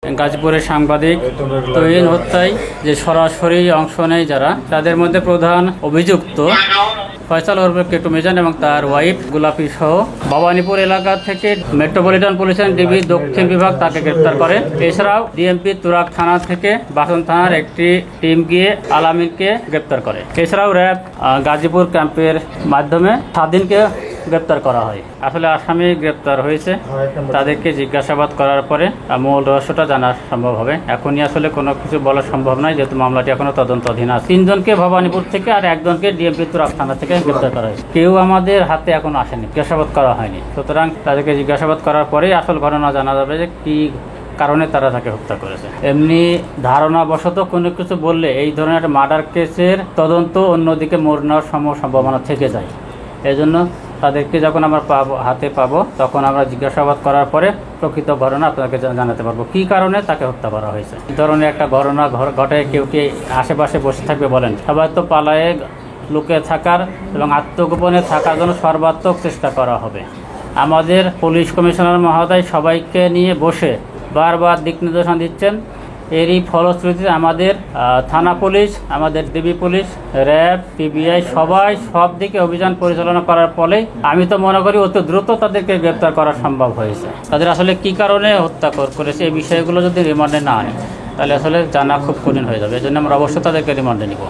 গাজীপুরের সাংবাদিক তৈন হত্যায় যে সরাসরি অংশ নেয় যারা, তাদের মধ্যে প্রধান অভিযুক্ত ফয়সাল ওরফে কেটু মিজান এবং তার ওয়াইফ গোলাপি সহ ভবানীপুর এলাকা থেকে মেট্রোপলিটন পুলিশের ডিবি দক্ষিণ বিভাগ তাকে গ্রেপ্তার করে। এছাড়াও ডিএমপি তুরাগ থানা থেকে বাসন থানার একটি টিম গিয়ে আলামিনকে গ্রেপ্তার করে। এছাড়াও র্যাব গাজীপুর ক্যাম্পের মাধ্যমে স্বাধীনকে গ্রেপ্তার করা হয়। আসলে আসামি গ্রেপ্তার হয়েছে, তাদেরকে জিজ্ঞাসাবাদ করার পরে মূল রহস্যটা জানা সম্ভব হবে। এখনই আসলে কোনো কিছু বলা সম্ভব নয়, যেহেতু মামলাটি এখনো তদন্তাধীন আছে। 3 জনকে ভবানীপুর থেকে আর 1 জনকে ডিএমপি তুরাগ থানা থেকে গ্রেপ্তার করা হয়েছে। কেউ আমাদের হাতে এখনো আসেনি, জিজ্ঞাসাবাদ করা হয়নি। সুতরাং তাদেরকে জিজ্ঞাসাবাদ করার পরেই আসল ঘটনা জানা যাবে যে কি কারণে তারা তাকে হত্যা করেছে। এমনি ধারণাবশত কোনো কিছু বললে এই ধরনের মার্ডার কেসের তদন্ত অন্যদিকে মোড় নেওয়ার সম্ভাবনা থেকে যায়। এই জন্য তাদেরকে যখন আমরা হাতে পাবো, তখন আমরা জিজ্ঞাসাবাদ করার পরে প্রকৃত ঘটনা আপনাকে জানাতে পারবো কি কারণে তাকে হত্যা করা হয়েছে। এই ধরনের একটা ঘটনা ঘটে কেউ কি আশেপাশে বসে থাকবে বলেন? সবাই তো পালায়ে লুকে থাকার এবং আত্মগোপনে থাকার জন্য সর্বাত্মক চেষ্টা করা হবে। আমাদের পুলিশ কমিশনার মহোদয় সবাইকে নিয়ে বসে বারবার দিক নির্দেশনা দিচ্ছেন। এরই ফলশ্রুতিতে আমাদের থানা পুলিশ, আমাদের ডিবি পুলিশ, র্যাব, পিবিআই সবাই সব দিকে অভিযান পরিচালনা করার ফলে আমি তো মনে করি অতি দ্রুত তাদেরকে গ্রেপ্তার করা সম্ভব হয়েছে। তাদের আসলে কি কারণে হত্যা করেছে এই বিষয়গুলো যদি রিমান্ডে না আনে, তাহলে আসলে জানা খুব কঠিন হয়ে যাবে। এই জন্য আমরা অবশ্যই তাদেরকে রিমান্ডে নিব।